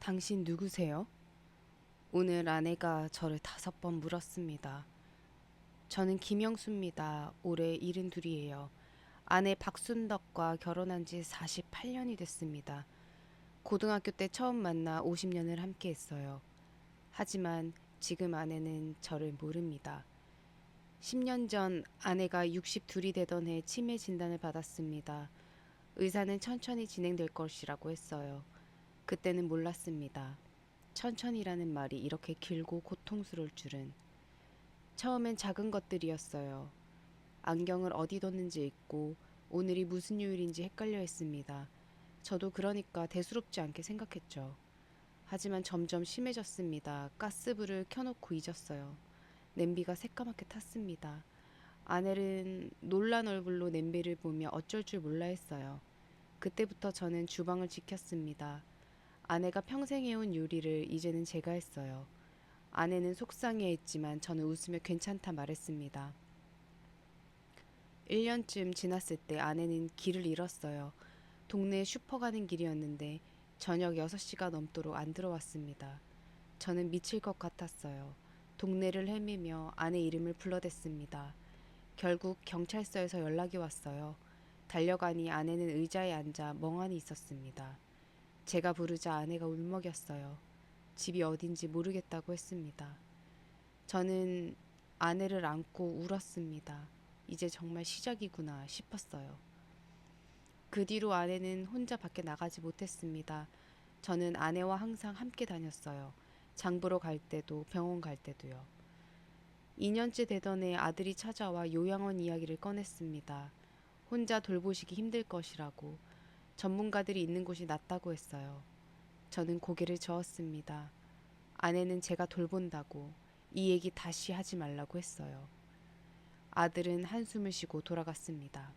당신 누구세요? 오늘 아내가 저를 5번 물었습니다. 저는 김영수입니다. 올해 72이에요. 아내 박순덕과 결혼한 지 48년이 됐습니다. 고등학교 때 처음 만나 50년을 함께 했어요. 하지만 지금 아내는 저를 모릅니다. 10년 전 아내가 62이 되던 해 치매 진단을 받았습니다. 의사는 천천히 진행될 것이라고 했어요. 그때는 몰랐습니다. 천천히라는 말이 이렇게 길고 고통스러울 줄은. 처음엔 작은 것들이었어요. 안경을 어디 뒀는지 잊고 오늘이 무슨 요일인지 헷갈려 했습니다. 저도 그러니까 대수롭지 않게 생각했죠. 하지만 점점 심해졌습니다. 가스불을 켜놓고 잊었어요. 냄비가 새까맣게 탔습니다. 아내는 놀란 얼굴로 냄비를 보며 어쩔 줄 몰라 했어요. 그때부터 저는 주방을 지켰습니다. 아내가 평생 해온 요리를 이제는 제가 했어요. 아내는 속상해했지만 저는 웃으며 괜찮다 말했습니다. 1년쯤 지났을 때 아내는 길을 잃었어요. 동네 슈퍼 가는 길이었는데 저녁 6시가 넘도록 안 들어왔습니다. 저는 미칠 것 같았어요. 동네를 헤매며 아내 이름을 불러댔습니다. 결국 경찰서에서 연락이 왔어요. 달려가니 아내는 의자에 앉아 멍하니 있었습니다. 제가 부르자 아내가 울먹였어요. 집이 어딘지 모르겠다고 했습니다. 저는 아내를 안고 울었습니다. 이제 정말 시작이구나 싶었어요. 그 뒤로 아내는 혼자 밖에 나가지 못했습니다. 저는 아내와 항상 함께 다녔어요. 장 보러 갈 때도 병원 갈 때도요. 2년째 되던 해 아들이 찾아와 요양원 이야기를 꺼냈습니다. 혼자 돌보시기 힘들 것이라고, 전문가들이 있는 곳이 낫다고 했어요. 저는 고개를 저었습니다. 아내는 제가 돌본다고, 이 얘기 다시 하지 말라고 했어요. 아들은 한숨을 쉬고 돌아갔습니다.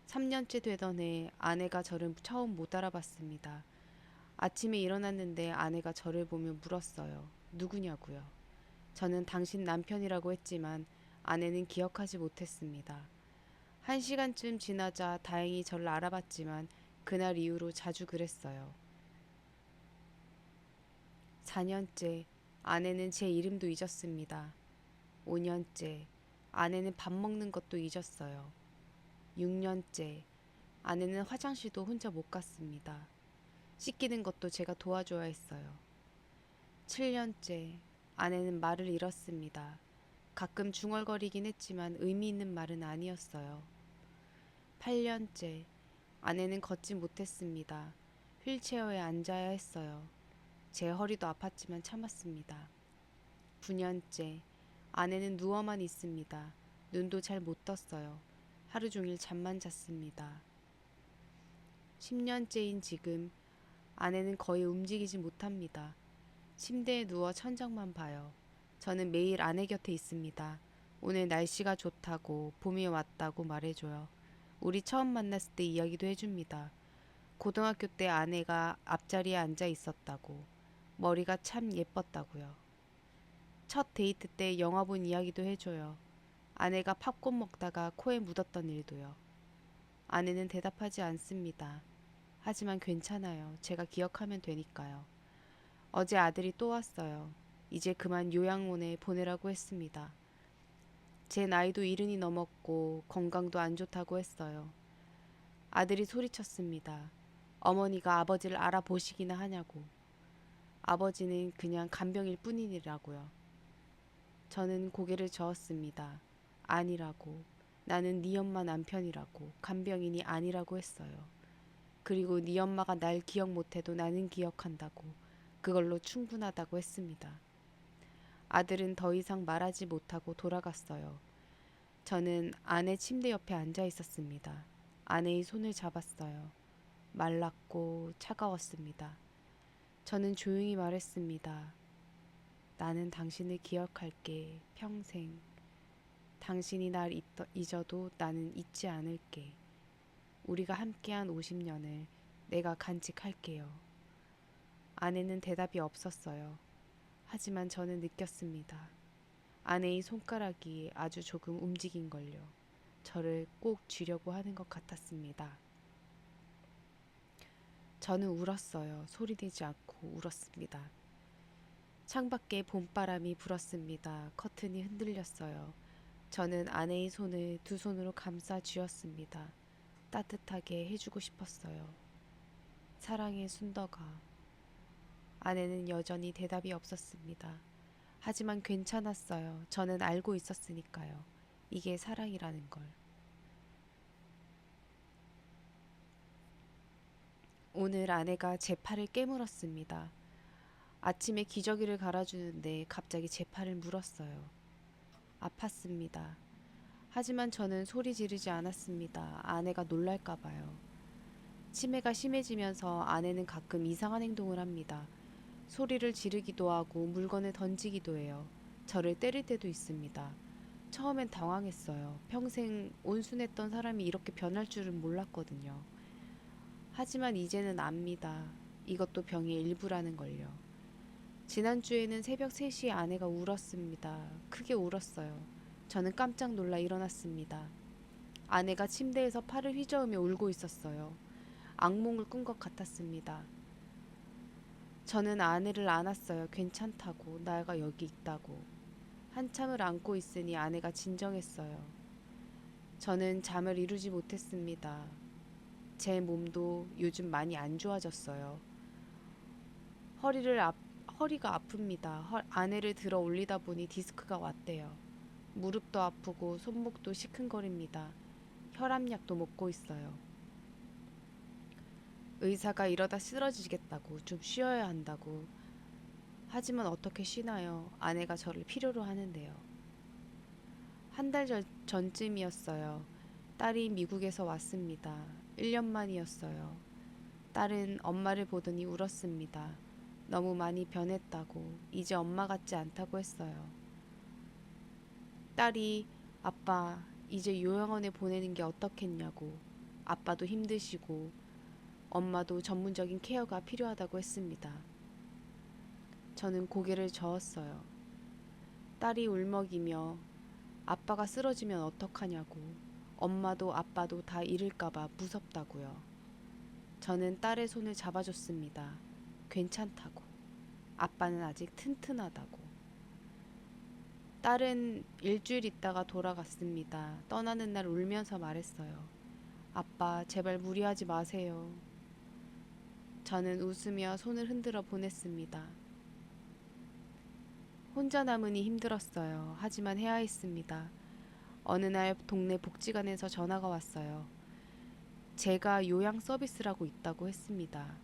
3년째 되던 해 아내가 저를 처음 못 알아봤습니다. 아침에 일어났는데 아내가 저를 보며 물었어요. 누구냐고요. 저는 당신 남편이라고 했지만 아내는 기억하지 못했습니다. 1시간쯤 지나자 다행히 저를 알아봤지만 그날 이후로 자주 그랬어요. 4년째 아내는 제 이름도 잊었습니다. 5년째 아내는 밥 먹는 것도 잊었어요. 6년째 아내는 화장실도 혼자 못 갔습니다. 씻기는 것도 제가 도와줘야 했어요. 7년째 아내는 말을 잃었습니다. 가끔 중얼거리긴 했지만 의미 있는 말은 아니었어요. 8년째 아내는 걷지 못했습니다. 휠체어에 앉아야 했어요. 제 허리도 아팠지만 참았습니다. 9년째 아내는 누워만 있습니다. 눈도 잘 못 떴어요. 하루 종일 잠만 잤습니다. 10년째인 지금 아내는 거의 움직이지 못합니다. 침대에 누워 천장만 봐요. 저는 매일 아내 곁에 있습니다. 오늘 날씨가 좋다고, 봄이 왔다고 말해줘요. 우리 처음 만났을 때 이야기도 해줍니다. 고등학교 때 아내가 앞자리에 앉아 있었다고, 머리가 참 예뻤다고요. 첫 데이트 때 영화 본 이야기도 해줘요. 아내가 팝콘 먹다가 코에 묻었던 일도요. 아내는 대답하지 않습니다. 하지만 괜찮아요. 제가 기억하면 되니까요. 어제 아들이 또 왔어요. 이제 그만 요양원에 보내라고 했습니다. 제 나이도 70이 넘었고 건강도 안 좋다고 했어요. 아들이 소리쳤습니다. 어머니가 아버지를 알아보시기나 하냐고. 아버지는 그냥 간병일 뿐이라고요. 저는 고개를 저었습니다. 아니라고. 나는 네 엄마 남편이라고. 간병인이 아니라고 했어요. 그리고 네 엄마가 날 기억 못해도 나는 기억한다고. 그걸로 충분하다고 했습니다. 아들은 더 이상 말하지 못하고 돌아갔어요. 저는 아내 침대 옆에 앉아 있었습니다. 아내의 손을 잡았어요. 말랐고 차가웠습니다. 저는 조용히 말했습니다. 나는 당신을 기억할게, 평생. 당신이 날 잊어도 나는 잊지 않을게. 우리가 함께한 50년을 내가 간직할게요. 아내는 대답이 없었어요. 하지만 저는 느꼈습니다. 아내의 손가락이 아주 조금 움직인걸요. 저를 꼭 쥐려고 하는 것 같았습니다. 저는 울었어요. 소리내지 않고 울었습니다. 창밖에 봄바람이 불었습니다. 커튼이 흔들렸어요. 저는 아내의 손을 두 손으로 감싸 쥐었습니다. 따뜻하게 해주고 싶었어요. 사랑의 순덕아. 아내는 여전히 대답이 없었습니다. 하지만 괜찮았어요. 저는 알고 있었으니까요. 이게 사랑이라는 걸. 오늘 아내가 제 팔을 깨물었습니다. 아침에 기저귀를 갈아주는데 갑자기 제 팔을 물었어요. 아팠습니다. 하지만 저는 소리 지르지 않았습니다. 아내가 놀랄까봐요. 치매가 심해지면서 아내는 가끔 이상한 행동을 합니다. 소리를 지르기도 하고 물건을 던지기도 해요. 저를 때릴 때도 있습니다. 처음엔 당황했어요. 평생 온순했던 사람이 이렇게 변할 줄은 몰랐거든요. 하지만 이제는 압니다. 이것도 병의 일부라는 걸요. 지난주에는 새벽 3시에 아내가 울었습니다. 크게 울었어요. 저는 깜짝 놀라 일어났습니다. 아내가 침대에서 팔을 휘저으며 울고 있었어요. 악몽을 꾼 것 같았습니다. 저는 아내를 안았어요. 괜찮다고, 나가 여기 있다고. 한참을 안고 있으니 아내가 진정했어요. 저는 잠을 이루지 못했습니다. 제 몸도 요즘 많이 안 좋아졌어요. 허리가 아픕니다. 아내를 들어 올리다 보니 디스크가 왔대요. 무릎도 아프고 손목도 시큰거립니다. 혈압약도 먹고 있어요. 의사가 이러다 쓰러지겠다고, 좀 쉬어야 한다고. 하지만 어떻게 쉬나요? 아내가 저를 필요로 하는데요. 한 달 전쯤이었어요. 딸이 미국에서 왔습니다. 1년 만이었어요. 딸은 엄마를 보더니 울었습니다. 너무 많이 변했다고, 이제 엄마 같지 않다고 했어요. 딸이 아빠, 이제 요양원에 보내는 게 어떻겠냐고, 아빠도 힘드시고 엄마도 전문적인 케어가 필요하다고 했습니다. 저는 고개를 저었어요. 딸이 울먹이며 아빠가 쓰러지면 어떡하냐고, 엄마도 아빠도 다 잃을까봐 무섭다고요. 저는 딸의 손을 잡아줬습니다. 괜찮다고. 아빠는 아직 튼튼하다고. 딸은 일주일 있다가 돌아갔습니다. 떠나는 날 울면서 말했어요. 아빠, 제발 무리하지 마세요. 저는 웃으며 손을 흔들어 보냈습니다. 혼자 남으니 힘들었어요. 하지만 해야 했습니다. 어느 날 동네 복지관에서 전화가 왔어요. 제가 요양 서비스라고 있다고 했습니다.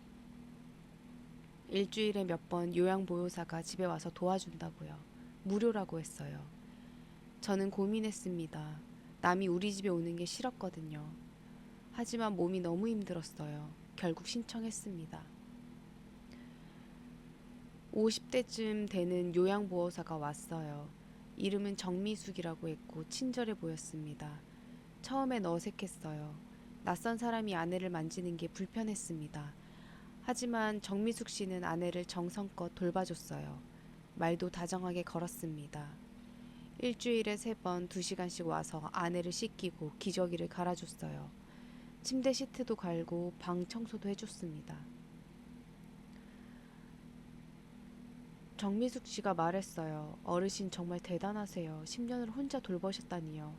일주일에 몇 번 요양보호사가 집에 와서 도와준다고요. 무료라고 했어요. 저는 고민했습니다. 남이 우리 집에 오는 게 싫었거든요. 하지만 몸이 너무 힘들었어요. 결국 신청했습니다. 50대쯤 되는 요양보호사가 왔어요. 이름은 정미숙이라고 했고 친절해 보였습니다. 처음엔 어색했어요. 낯선 사람이 아내를 만지는 게 불편했습니다. 하지만 정미숙 씨는 아내를 정성껏 돌봐줬어요. 말도 다정하게 걸었습니다. 일주일에 3번 2시간씩 와서 아내를 씻기고 기저귀를 갈아줬어요. 침대 시트도 갈고 방 청소도 해줬습니다. 정미숙 씨가 말했어요. 어르신 정말 대단하세요. 10년을 혼자 돌보셨다니요.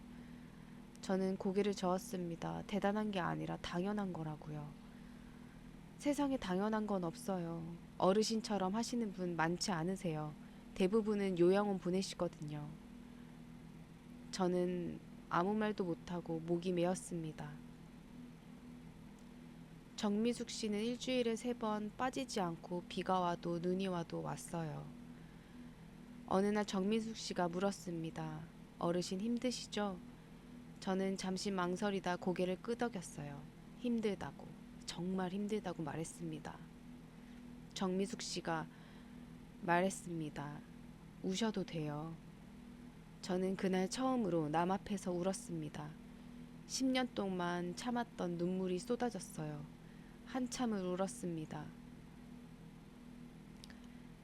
저는 고개를 저었습니다. 대단한 게 아니라 당연한 거라고요. 세상에 당연한 건 없어요. 어르신처럼 하시는 분 많지 않으세요. 대부분은 요양원 보내시거든요. 저는 아무 말도 못하고 목이 메었습니다. 정미숙 씨는 일주일에 3번 빠지지 않고 비가 와도 눈이 와도 왔어요. 어느 날 정미숙 씨가 물었습니다. 어르신 힘드시죠? 저는 잠시 망설이다 고개를 끄덕였어요. 힘들다고, 정말 힘들다고 말했습니다. 정미숙 씨가 말했습니다. 우셔도 돼요. 저는 그날 처음으로 남 앞에서 울었습니다. 10년 동안 참았던 눈물이 쏟아졌어요. 한참을 울었습니다.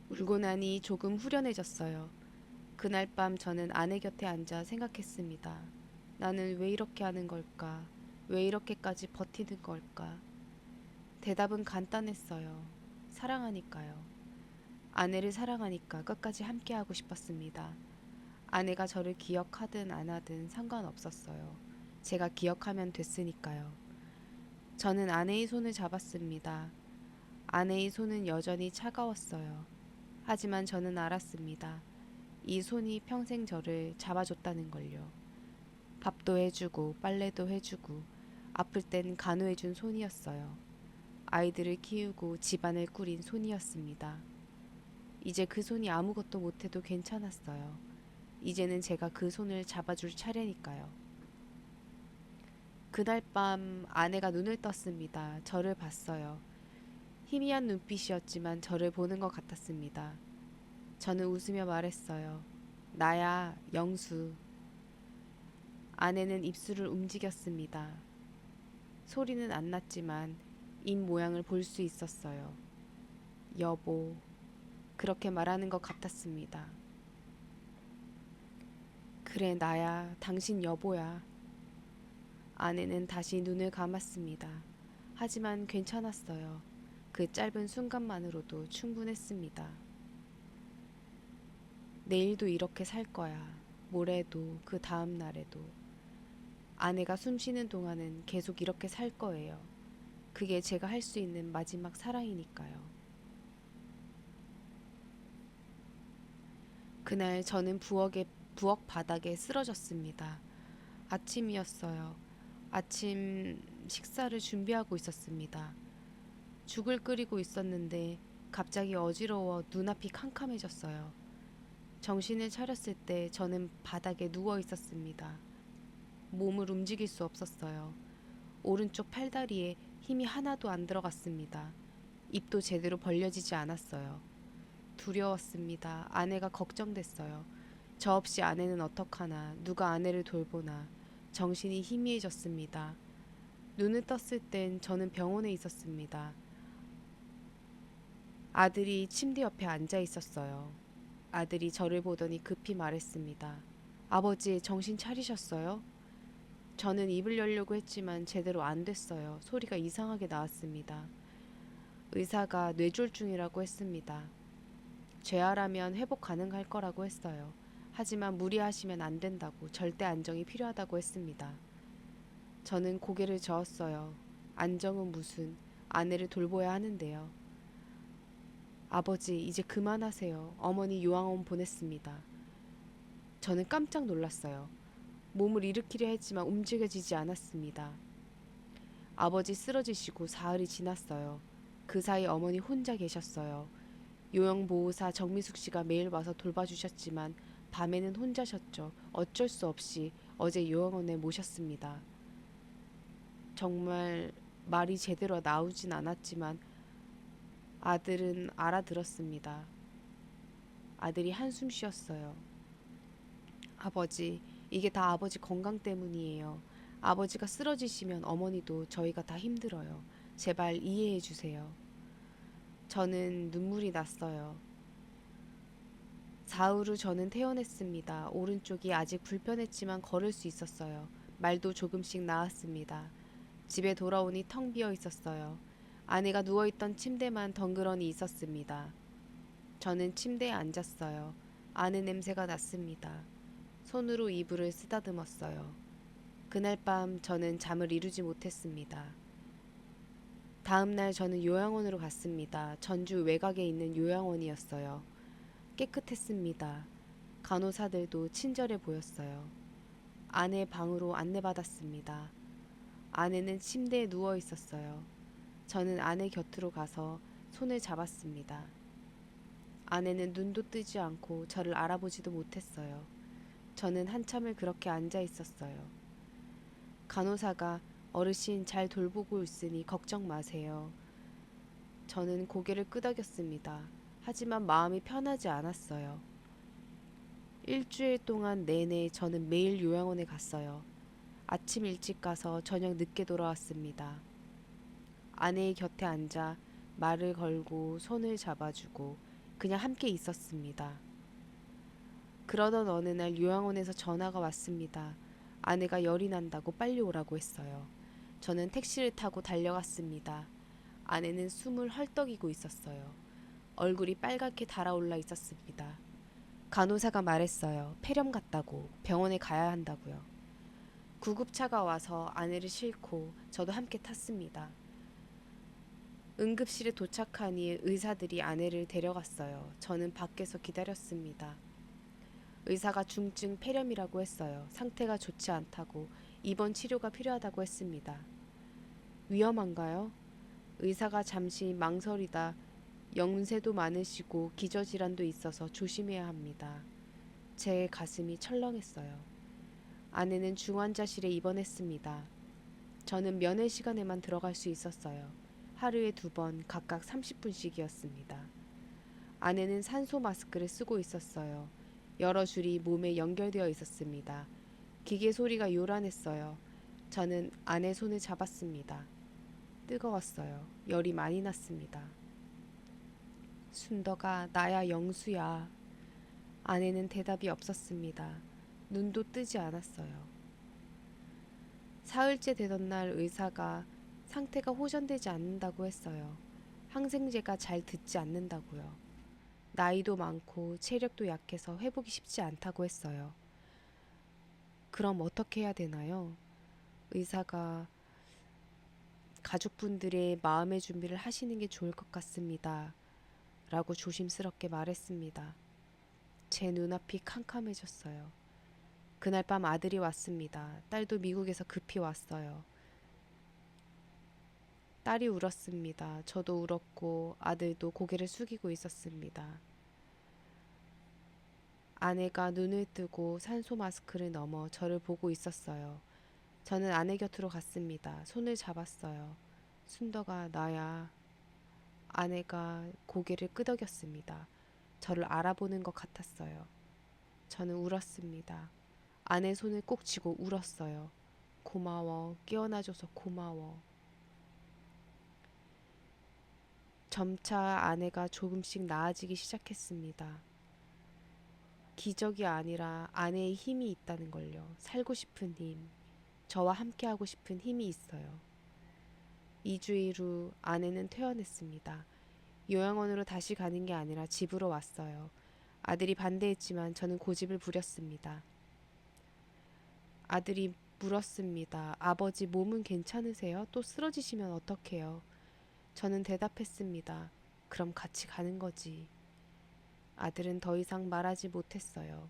울고 나니 조금 후련해졌어요. 그날 밤 저는 아내 곁에 앉아 생각했습니다. 나는 왜 이렇게 하는 걸까? 왜 이렇게까지 버티는 걸까? 대답은 간단했어요. 사랑하니까요. 아내를 사랑하니까 끝까지 함께하고 싶었습니다. 아내가 저를 기억하든 안 하든 상관없었어요. 제가 기억하면 됐으니까요. 저는 아내의 손을 잡았습니다. 아내의 손은 여전히 차가웠어요. 하지만 저는 알았습니다. 이 손이 평생 저를 잡아줬다는 걸요. 밥도 해주고 빨래도 해주고 아플 땐 간호해준 손이었어요. 아이들을 키우고 집안을 꾸린 손이었습니다. 이제 그 손이 아무것도 못해도 괜찮았어요. 이제는 제가 그 손을 잡아줄 차례니까요. 그날 밤 아내가 눈을 떴습니다. 저를 봤어요. 희미한 눈빛이었지만 저를 보는 것 같았습니다. 저는 웃으며 말했어요. 나야, 영수. 아내는 입술을 움직였습니다. 소리는 안 났지만 입 모양을 볼 수 있었어요. 여보, 그렇게 말하는 것 같았습니다. 그래, 나야, 당신 여보야. 아내는 다시 눈을 감았습니다. 하지만 괜찮았어요. 그 짧은 순간만으로도 충분했습니다. 내일도 이렇게 살 거야. 모레도 그 다음 날에도. 아내가 숨 쉬는 동안은 계속 이렇게 살 거예요. 그게 제가 할 수 있는 마지막 사랑이니까요. 그날 저는 부엌 바닥에 쓰러졌습니다. 아침이었어요. 아침 식사를 준비하고 있었습니다. 죽을 끓이고 있었는데 갑자기 어지러워 눈앞이 캄캄해졌어요. 정신을 차렸을 때 저는 바닥에 누워 있었습니다. 몸을 움직일 수 없었어요. 오른쪽 팔다리에 힘이 하나도 안 들어갔습니다. 입도 제대로 벌려지지 않았어요. 두려웠습니다. 아내가 걱정됐어요. 저 없이 아내는 어떡하나, 누가 아내를 돌보나. 정신이 희미해졌습니다. 눈을 떴을 땐 저는 병원에 있었습니다. 아들이 침대 옆에 앉아 있었어요. 아들이 저를 보더니 급히 말했습니다. 아버지, 정신 차리셨어요? 저는 입을 열려고 했지만 제대로 안 됐어요. 소리가 이상하게 나왔습니다. 의사가 뇌졸중이라고 했습니다. 재활하면 회복 가능할 거라고 했어요. 하지만 무리하시면 안 된다고, 절대 안정이 필요하다고 했습니다. 저는 고개를 저었어요. 안정은 무슨, 아내를 돌보야 하는데요. 아버지, 이제 그만하세요. 어머니 요양원 보냈습니다. 저는 깜짝 놀랐어요. 몸을 일으키려 했지만 움직여지지 않았습니다. 아버지 쓰러지시고 사흘이 지났어요. 그 사이 어머니 혼자 계셨어요. 요양보호사 정미숙 씨가 매일 와서 돌봐주셨지만 밤에는 혼자셨죠. 어쩔 수 없이 어제 요양원에 모셨습니다. 정말 말이 제대로 나오진 않았지만 아들은 알아들었습니다. 아들이 한숨 쉬었어요. 아버지, 이게 다 아버지 건강 때문이에요. 아버지가 쓰러지시면 어머니도 저희가 다 힘들어요. 제발 이해해 주세요. 저는 눈물이 났어요. 사흘 후 저는 퇴원했습니다. 오른쪽이 아직 불편했지만 걸을 수 있었어요. 말도 조금씩 나았습니다. 집에 돌아오니 텅 비어 있었어요. 아내가 누워있던 침대만 덩그러니 있었습니다. 저는 침대에 앉았어요. 아내 냄새가 났습니다. 손으로 이불을 쓰다듬었어요. 그날 밤 저는 잠을 이루지 못했습니다. 다음 날 저는 요양원으로 갔습니다. 전주 외곽에 있는 요양원이었어요. 깨끗했습니다. 간호사들도 친절해 보였어요. 아내 방으로 안내받았습니다. 아내는 침대에 누워 있었어요. 저는 아내 곁으로 가서 손을 잡았습니다. 아내는 눈도 뜨지 않고 저를 알아보지도 못했어요. 저는 한참을 그렇게 앉아 있었어요. 간호사가 어르신 잘 돌보고 있으니 걱정 마세요. 저는 고개를 끄덕였습니다. 하지만 마음이 편하지 않았어요. 일주일 동안 내내 저는 매일 요양원에 갔어요. 아침 일찍 가서 저녁 늦게 돌아왔습니다. 아내의 곁에 앉아 말을 걸고 손을 잡아주고 그냥 함께 있었습니다. 그러던 어느 날 요양원에서 전화가 왔습니다. 아내가 열이 난다고 빨리 오라고 했어요. 저는 택시를 타고 달려갔습니다. 아내는 숨을 헐떡이고 있었어요. 얼굴이 빨갛게 달아올라 있었습니다. 간호사가 말했어요. 폐렴 같다고. 병원에 가야 한다고요. 구급차가 와서 아내를 싣고 저도 함께 탔습니다. 응급실에 도착하니 의사들이 아내를 데려갔어요. 저는 밖에서 기다렸습니다. 의사가 중증 폐렴이라고 했어요. 상태가 좋지 않다고 입원 치료가 필요하다고 했습니다. 위험한가요? 의사가 잠시 망설이다 연세도 많으시고 기저질환도 있어서 조심해야 합니다. 제 가슴이 철렁했어요. 아내는 중환자실에 입원했습니다. 저는 면회 시간에만 들어갈 수 있었어요. 하루에 2번 각각 30분씩이었습니다. 아내는 산소 마스크를 쓰고 있었어요. 여러 줄이 몸에 연결되어 있었습니다. 기계 소리가 요란했어요. 저는 아내 손을 잡았습니다. 뜨거웠어요. 열이 많이 났습니다. 순덕아, 나야 영수야. 아내는 대답이 없었습니다. 눈도 뜨지 않았어요. 사흘째 되던 날 의사가 상태가 호전되지 않는다고 했어요. 항생제가 잘 듣지 않는다고요. 나이도 많고 체력도 약해서 회복이 쉽지 않다고 했어요. 그럼 어떻게 해야 되나요? 의사가 가족분들의 마음의 준비를 하시는 게 좋을 것 같습니다. 라고 조심스럽게 말했습니다. 제 눈앞이 캄캄해졌어요. 그날 밤 아들이 왔습니다. 딸도 미국에서 급히 왔어요. 딸이 울었습니다. 저도 울었고 아들도 고개를 숙이고 있었습니다. 아내가 눈을 뜨고 산소 마스크를 넘어 저를 보고 있었어요. 저는 아내 곁으로 갔습니다. 손을 잡았어요. 순덕아, 나야. 아내가 고개를 끄덕였습니다. 저를 알아보는 것 같았어요. 저는 울었습니다. 아내 손을 꼭 쥐고 울었어요. 고마워. 깨어나줘서 고마워. 점차 아내가 조금씩 나아지기 시작했습니다. 기적이 아니라 아내의 힘이 있다는 걸요. 살고 싶은 힘. 저와 함께하고 싶은 힘이 있어요. 2주일 후 아내는 퇴원했습니다. 요양원으로 다시 가는 게 아니라 집으로 왔어요. 아들이 반대했지만 저는 고집을 부렸습니다. 아들이 물었습니다. 아버지 몸은 괜찮으세요? 또 쓰러지시면 어떡해요? 저는 대답했습니다. 그럼 같이 가는 거지. 아들은 더 이상 말하지 못했어요.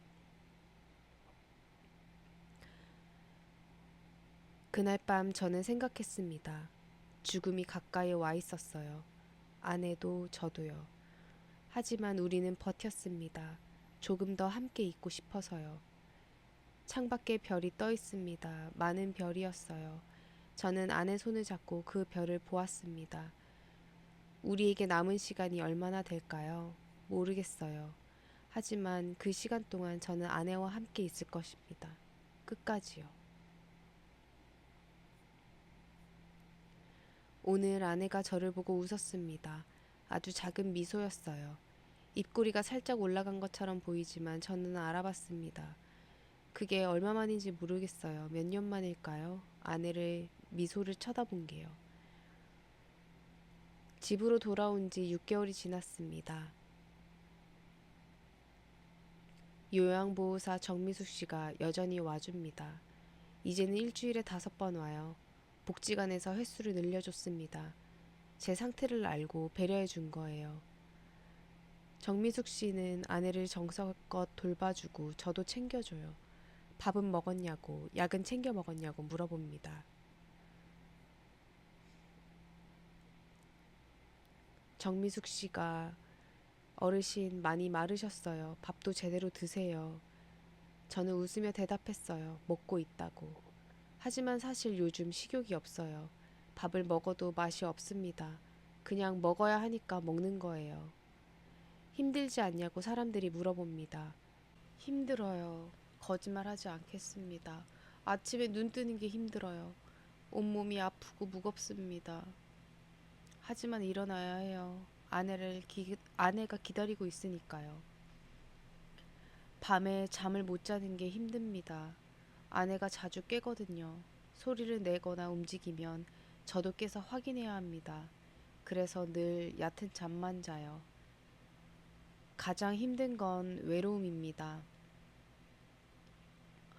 그날 밤 저는 생각했습니다. 죽음이 가까이 와 있었어요. 아내도 저도요. 하지만 우리는 버텼습니다. 조금 더 함께 있고 싶어서요. 창밖에 별이 떠 있습니다. 많은 별이었어요. 저는 아내 손을 잡고 그 별을 보았습니다. 우리에게 남은 시간이 얼마나 될까요? 모르겠어요. 하지만 그 시간 동안 저는 아내와 함께 있을 것입니다. 끝까지요. 오늘 아내가 저를 보고 웃었습니다. 아주 작은 미소였어요. 입꼬리가 살짝 올라간 것처럼 보이지만 저는 알아봤습니다. 그게 얼마만인지 모르겠어요. 몇 년 만일까요? 아내를 미소를 쳐다본 게요. 집으로 돌아온 지 6개월이 지났습니다. 요양보호사 정미숙 씨가 여전히 와줍니다. 이제는 일주일에 5번 와요. 복지관에서 횟수를 늘려줬습니다. 제 상태를 알고 배려해 준 거예요. 정미숙 씨는 아내를 정성껏 돌봐주고 저도 챙겨줘요. 밥은 먹었냐고, 약은 챙겨 먹었냐고 물어봅니다. 정미숙 씨가 어르신 많이 마르셨어요. 밥도 제대로 드세요. 저는 웃으며 대답했어요. 먹고 있다고. 하지만 사실 요즘 식욕이 없어요. 밥을 먹어도 맛이 없습니다. 그냥 먹어야 하니까 먹는 거예요. 힘들지 않냐고 사람들이 물어봅니다. 힘들어요. 거짓말하지 않겠습니다. 아침에 눈 뜨는 게 힘들어요. 온몸이 아프고 무겁습니다. 하지만 일어나야 해요. 아내가 기다리고 있으니까요. 밤에 잠을 못 자는 게 힘듭니다. 아내가 자주 깨거든요. 소리를 내거나 움직이면 저도 깨서 확인해야 합니다. 그래서 늘 얕은 잠만 자요. 가장 힘든 건 외로움입니다.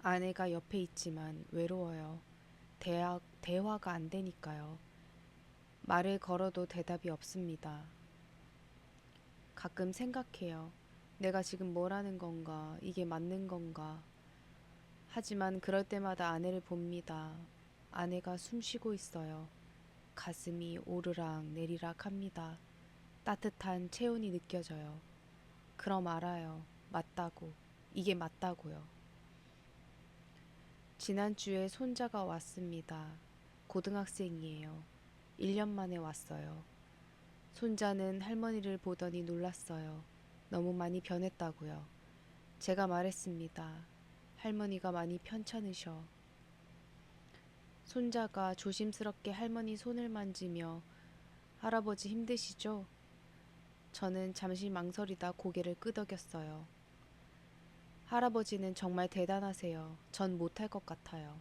아내가 옆에 있지만 외로워요. 대화가 안 되니까요. 말을 걸어도 대답이 없습니다. 가끔 생각해요. 내가 지금 뭘 하는 건가? 이게 맞는 건가? 하지만 그럴 때마다 아내를 봅니다. 아내가 숨 쉬고 있어요. 가슴이 오르락 내리락 합니다. 따뜻한 체온이 느껴져요. 그럼 알아요. 맞다고. 이게 맞다고요. 지난주에 손자가 왔습니다. 고등학생이에요. 1년 만에 왔어요. 손자는 할머니를 보더니 놀랐어요. 너무 많이 변했다고요. 제가 말했습니다. 할머니가 많이 편찮으셔. 손자가 조심스럽게 할머니 손을 만지며 할아버지 힘드시죠? 저는 잠시 망설이다 고개를 끄덕였어요. 할아버지는 정말 대단하세요. 전 못할 것 같아요.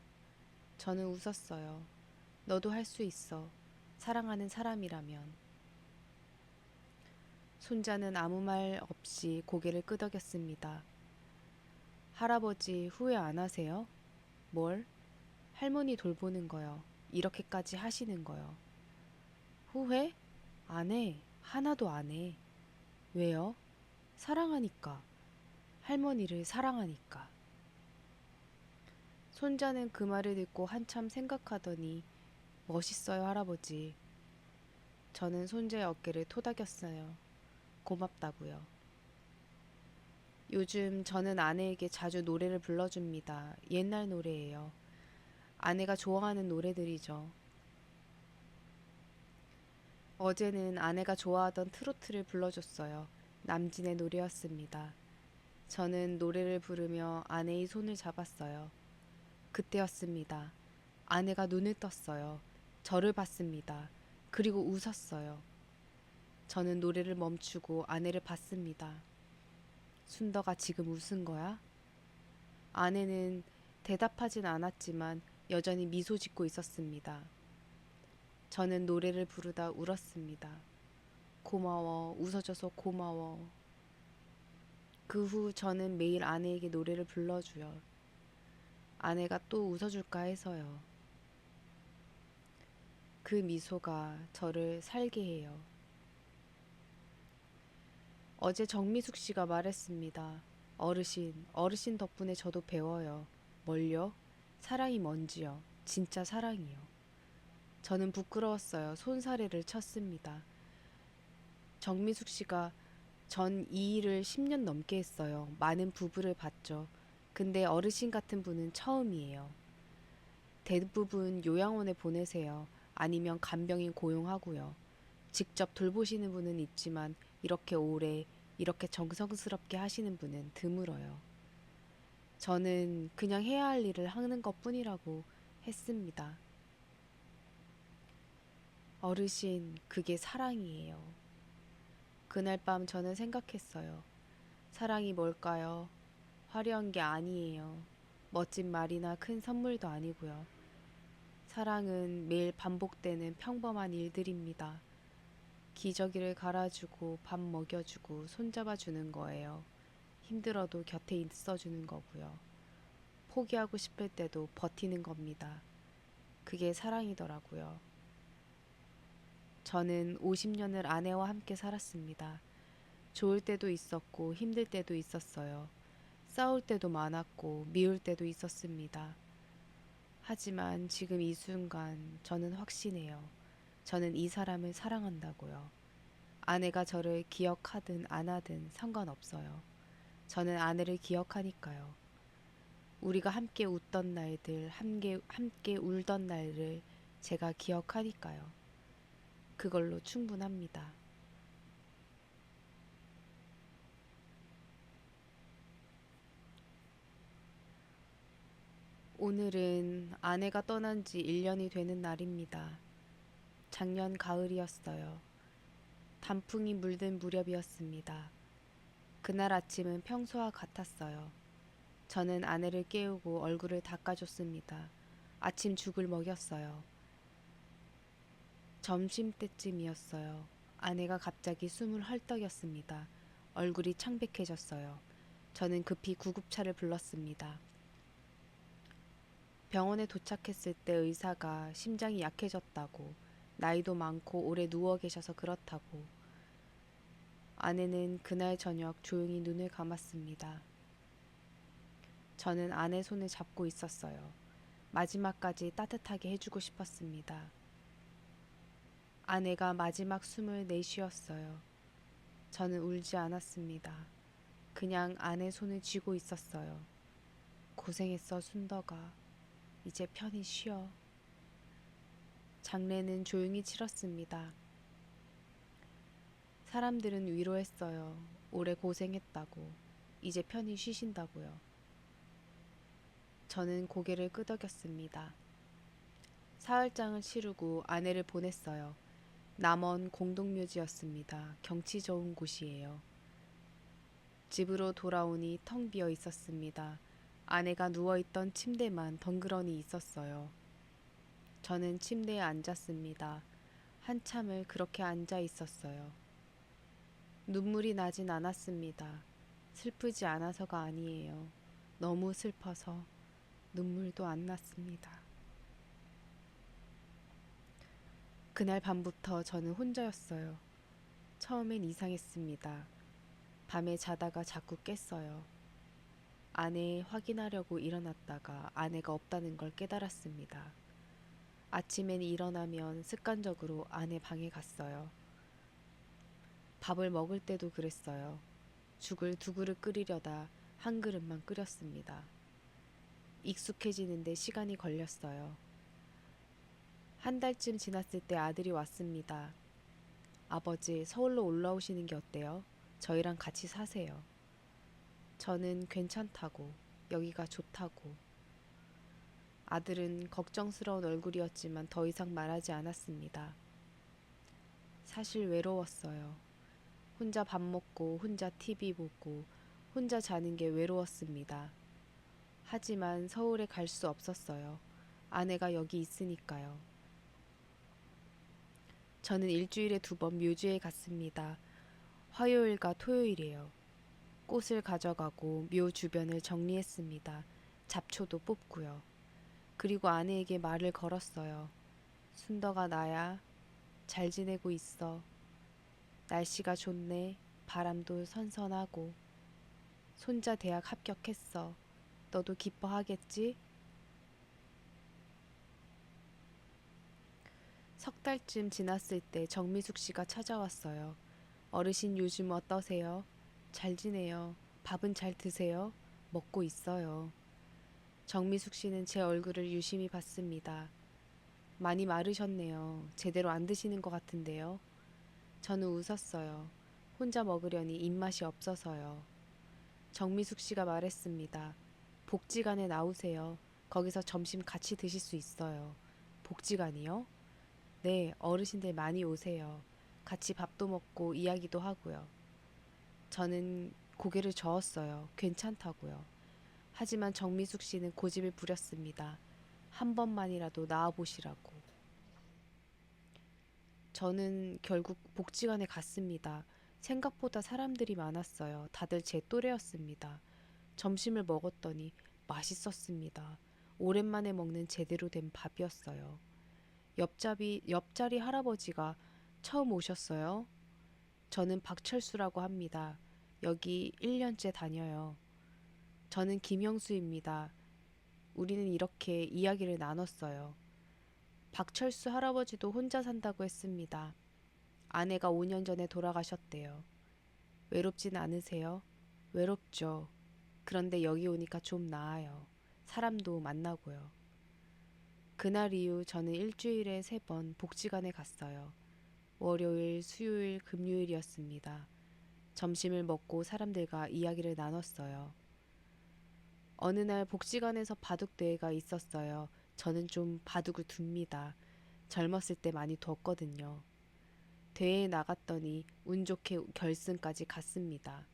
저는 웃었어요. 너도 할 수 있어. 사랑하는 사람이라면. 손자는 아무 말 없이 고개를 끄덕였습니다. 할아버지 후회 안 하세요? 뭘? 할머니 돌보는 거요. 이렇게까지 하시는 거요. 후회? 안 해. 하나도 안 해. 왜요? 사랑하니까. 할머니를 사랑하니까. 손자는 그 말을 듣고 한참 생각하더니 멋있어요, 할아버지. 저는 손자의 어깨를 토닥였어요. 고맙다고요. 요즘 저는 아내에게 자주 노래를 불러줍니다. 옛날 노래예요. 아내가 좋아하는 노래들이죠. 어제는 아내가 좋아하던 트로트를 불러줬어요. 남진의 노래였습니다. 저는 노래를 부르며 아내의 손을 잡았어요. 그때였습니다. 아내가 눈을 떴어요. 저를 봤습니다. 그리고 웃었어요. 저는 노래를 멈추고 아내를 봤습니다. 순덕아, 지금 웃은 거야? 아내는 대답하진 않았지만 여전히 미소 짓고 있었습니다. 저는 노래를 부르다 울었습니다. 고마워, 웃어줘서 고마워. 그 후 저는 매일 아내에게 노래를 불러줘요. 아내가 또 웃어줄까 해서요. 그 미소가 저를 살게 해요. 어제 정미숙 씨가 말했습니다. 어르신 덕분에 저도 배워요. 뭘요? 사랑이 뭔지요. 진짜 사랑이요. 저는 부끄러웠어요. 손사래를 쳤습니다. 정미숙 씨가 전 이 일을 10년 넘게 했어요. 많은 부부를 봤죠. 근데 어르신 같은 분은 처음이에요. 대부분 요양원에 보내세요. 아니면 간병인 고용하고요. 직접 돌보시는 분은 있지만 이렇게 오래, 이렇게 정성스럽게 하시는 분은 드물어요. 저는 그냥 해야 할 일을 하는 것 뿐이라고 했습니다. 어르신, 그게 사랑이에요. 그날 밤 저는 생각했어요. 사랑이 뭘까요? 화려한 게 아니에요. 멋진 말이나 큰 선물도 아니고요. 사랑은 매일 반복되는 평범한 일들입니다. 기저귀를 갈아주고 밥 먹여주고 손잡아주는 거예요. 힘들어도 곁에 있어주는 거고요. 포기하고 싶을 때도 버티는 겁니다. 그게 사랑이더라고요. 저는 50년을 아내와 함께 살았습니다. 좋을 때도 있었고 힘들 때도 있었어요. 싸울 때도 많았고 미울 때도 있었습니다. 하지만 지금 이 순간 저는 확신해요. 저는 이 사람을 사랑한다고요. 아내가 저를 기억하든 안 하든 상관없어요. 저는 아내를 기억하니까요. 우리가 함께 웃던 날들, 함께 울던 날을 제가 기억하니까요. 그걸로 충분합니다. 오늘은 아내가 떠난 지 1년이 되는 날입니다. 작년 가을이었어요. 단풍이 물든 무렵이었습니다. 그날 아침은 평소와 같았어요. 저는 아내를 깨우고 얼굴을 닦아줬습니다. 아침 죽을 먹였어요. 점심때쯤이었어요. 아내가 갑자기 숨을 헐떡였습니다. 얼굴이 창백해졌어요. 저는 급히 구급차를 불렀습니다. 병원에 도착했을 때 의사가 심장이 약해졌다고, 나이도 많고 오래 누워 계셔서 그렇다고. 아내는 그날 저녁 조용히 눈을 감았습니다. 저는 아내 손을 잡고 있었어요. 마지막까지 따뜻하게 해주고 싶었습니다. 아내가 마지막 숨을 내쉬었어요. 저는 울지 않았습니다. 그냥 아내 손을 쥐고 있었어요. 고생했어, 순덕아. 이제 편히 쉬어. 장례는 조용히 치렀습니다. 사람들은 위로했어요. 오래 고생했다고. 이제 편히 쉬신다고요. 저는 고개를 끄덕였습니다. 사흘장을 치르고 아내를 보냈어요. 남원 공동묘지였습니다. 경치 좋은 곳이에요. 집으로 돌아오니 텅 비어 있었습니다. 아내가 누워있던 침대만 덩그러니 있었어요. 저는 침대에 앉았습니다. 한참을 그렇게 앉아 있었어요. 눈물이 나진 않았습니다. 슬프지 않아서가 아니에요. 너무 슬퍼서 눈물도 안 났습니다. 그날 밤부터 저는 혼자였어요. 처음엔 이상했습니다. 밤에 자다가 자꾸 깼어요. 아내 확인하려고 일어났다가 아내가 없다는 걸 깨달았습니다. 아침엔 일어나면 습관적으로 아내 방에 갔어요. 밥을 먹을 때도 그랬어요. 죽을 2그릇 끓이려다 1그릇만 끓였습니다. 익숙해지는데 시간이 걸렸어요. 1달쯤 지났을 때 아들이 왔습니다. 아버지, 서울로 올라오시는 게 어때요? 저희랑 같이 사세요. 저는 괜찮다고, 여기가 좋다고. 아들은 걱정스러운 얼굴이었지만 더 이상 말하지 않았습니다. 사실 외로웠어요. 혼자 밥 먹고 혼자 TV 보고 혼자 자는 게 외로웠습니다. 하지만 서울에 갈 수 없었어요. 아내가 여기 있으니까요. 저는 일주일에 2번 묘지에 갔습니다. 화요일과 토요일이에요. 꽃을 가져가고 묘 주변을 정리했습니다. 잡초도 뽑고요. 그리고 아내에게 말을 걸었어요. 순덕아 나야. 잘 지내고 있어. 날씨가 좋네. 바람도 선선하고. 손자 대학 합격했어. 너도 기뻐하겠지? 3달쯤 지났을 때 정미숙 씨가 찾아왔어요. 어르신 요즘 어떠세요? 잘 지내요. 밥은 잘 드세요? 먹고 있어요. 정미숙 씨는 제 얼굴을 유심히 봤습니다. 많이 마르셨네요. 제대로 안 드시는 것 같은데요. 저는 웃었어요. 혼자 먹으려니 입맛이 없어서요. 정미숙 씨가 말했습니다. 복지관에 나오세요. 거기서 점심 같이 드실 수 있어요. 복지관이요? 네, 어르신들 많이 오세요. 같이 밥도 먹고 이야기도 하고요. 저는 고개를 저었어요. 괜찮다고요. 하지만 정미숙 씨는 고집을 부렸습니다. 한 번만이라도 나와보시라고. 저는 결국 복지관에 갔습니다. 생각보다 사람들이 많았어요. 다들 제 또래였습니다. 점심을 먹었더니 맛있었습니다. 오랜만에 먹는 제대로 된 밥이었어요. 옆자리 할아버지가 처음 오셨어요? 저는 박철수라고 합니다. 여기 1년째 다녀요. 저는 김영수입니다. 우리는 이렇게 이야기를 나눴어요. 박철수 할아버지도 혼자 산다고 했습니다. 아내가 5년 전에 돌아가셨대요. 외롭진 않으세요? 외롭죠. 그런데 여기 오니까 좀 나아요. 사람도 만나고요. 그날 이후 저는 일주일에 3번 복지관에 갔어요. 월요일, 수요일, 금요일이었습니다. 점심을 먹고 사람들과 이야기를 나눴어요. 어느 날 복지관에서 바둑대회가 있었어요. 저는 좀 바둑을 둡니다. 젊었을 때 많이 뒀거든요. 대회에 나갔더니 운 좋게 결승까지 갔습니다.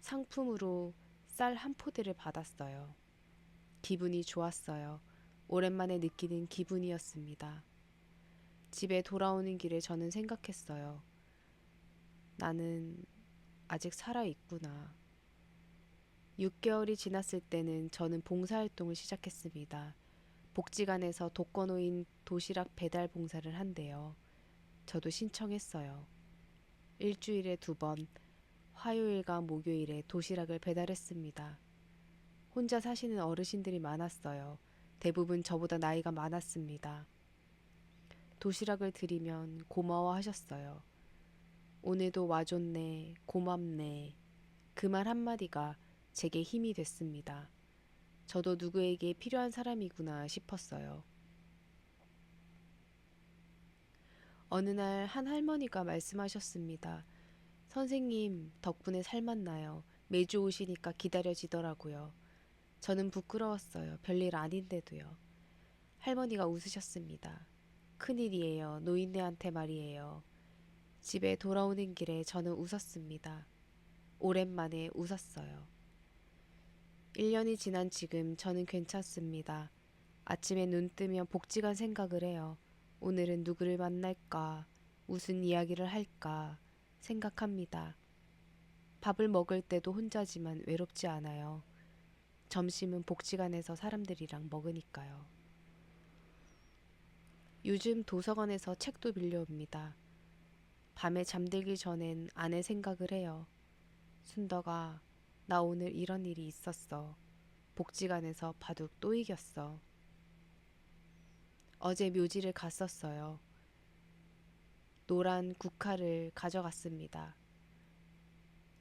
상품으로 쌀 1포대를 받았어요. 기분이 좋았어요. 오랜만에 느끼는 기분이었습니다. 집에 돌아오는 길에 저는 생각했어요. 나는 아직 살아있구나. 6개월이 지났을 때는 저는 봉사활동을 시작했습니다. 복지관에서 독거노인 도시락 배달 봉사를 한대요. 저도 신청했어요. 일주일에 2번, 화요일과 목요일에 도시락을 배달했습니다. 혼자 사시는 어르신들이 많았어요. 대부분 저보다 나이가 많았습니다. 도시락을 드리면 고마워하셨어요. 오늘도 와줬네, 고맙네. 그 말 한마디가 제게 힘이 됐습니다. 저도 누구에게 필요한 사람이구나 싶었어요. 어느 날 한 할머니가 말씀하셨습니다. 선생님, 덕분에 살맛나요. 매주 오시니까 기다려지더라고요. 저는 부끄러웠어요. 별일 아닌데도요. 할머니가 웃으셨습니다. 큰일이에요. 노인네한테 말이에요. 집에 돌아오는 길에 저는 웃었습니다. 오랜만에 웃었어요. 1년이 지난 지금 저는 괜찮습니다. 아침에 눈 뜨면 복지관 생각을 해요. 오늘은 누구를 만날까? 무슨 이야기를 할까? 생각합니다. 밥을 먹을 때도 혼자지만 외롭지 않아요. 점심은 복지관에서 사람들이랑 먹으니까요. 요즘 도서관에서 책도 빌려옵니다. 밤에 잠들기 전엔 아내 생각을 해요. 순덕아, 나 오늘 이런 일이 있었어. 복지관에서 바둑 또 이겼어. 어제 묘지를 갔었어요. 노란 국화를 가져갔습니다.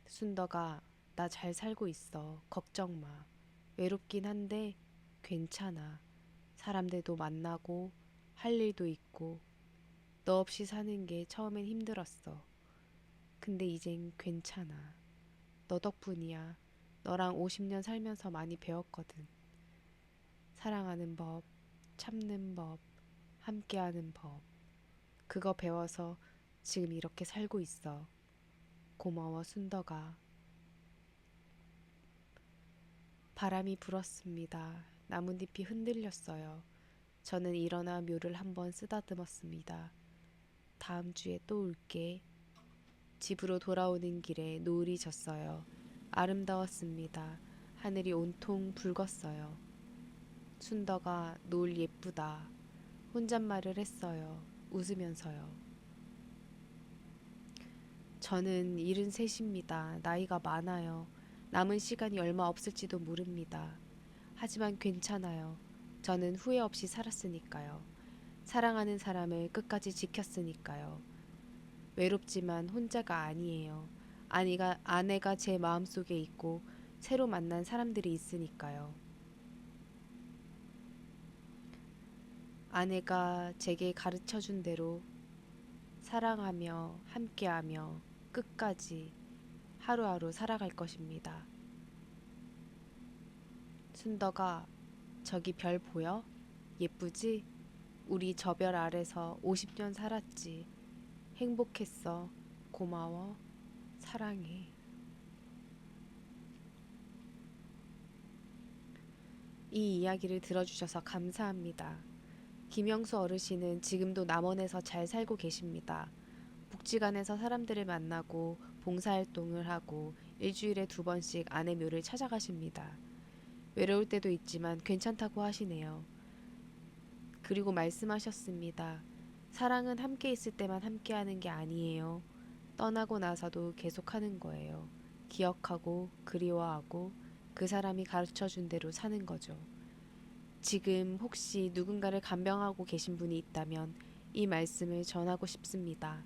순덕아, 나 잘 살고 있어. 걱정 마. 외롭긴 한데 괜찮아. 사람들도 만나고 할 일도 있고 너 없이 사는 게 처음엔 힘들었어. 근데 이젠 괜찮아. 너 덕분이야. 너랑 50년 살면서 많이 배웠거든. 사랑하는 법, 참는 법, 함께하는 법. 그거 배워서 지금 이렇게 살고 있어. 고마워, 순덕아. 바람이 불었습니다. 나뭇잎이 흔들렸어요. 저는 일어나 묘를 한번 쓰다듬었습니다. 다음 주에 또 올게. 집으로 돌아오는 길에 노을이 졌어요. 아름다웠습니다. 하늘이 온통 붉었어요. 순덕아, 노을 예쁘다. 혼잣말을 했어요. 웃으면서요. 저는 73입니다. 나이가 많아요. 남은 시간이 얼마 없을지도 모릅니다. 하지만 괜찮아요. 저는 후회 없이 살았으니까요. 사랑하는 사람을 끝까지 지켰으니까요. 외롭지만 혼자가 아니에요. 아내가 제 마음속에 있고 새로 만난 사람들이 있으니까요. 아내가 제게 가르쳐 준 대로 사랑하며 함께하며 끝까지 하루하루 살아갈 것입니다. 순덕아, 저기 별 보여? 예쁘지? 우리 저 별 아래서 50년 살았지. 행복했어. 고마워. 사랑해. 이 이야기를 들어주셔서 감사합니다. 김영수 어르신은 지금도 남원에서 잘 살고 계십니다. 복지관에서 사람들을 만나고 봉사활동을 하고 일주일에 2번씩 아내 묘를 찾아가십니다. 외로울 때도 있지만 괜찮다고 하시네요. 그리고 말씀하셨습니다. 사랑은 함께 있을 때만 함께 하는 게 아니에요. 떠나고 나서도 계속하는 거예요. 기억하고 그리워하고 그 사람이 가르쳐 준 대로 사는 거죠. 지금 혹시 누군가를 간병하고 계신 분이 있다면 이 말씀을 전하고 싶습니다.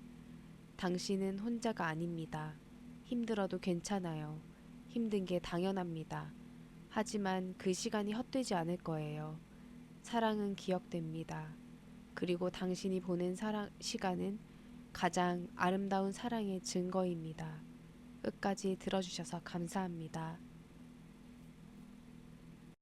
당신은 혼자가 아닙니다. 힘들어도 괜찮아요. 힘든 게 당연합니다. 하지만 그 시간이 헛되지 않을 거예요. 사랑은 기억됩니다. 그리고 당신이 보낸 시간은 가장 아름다운 사랑의 증거입니다. 끝까지 들어주셔서 감사합니다.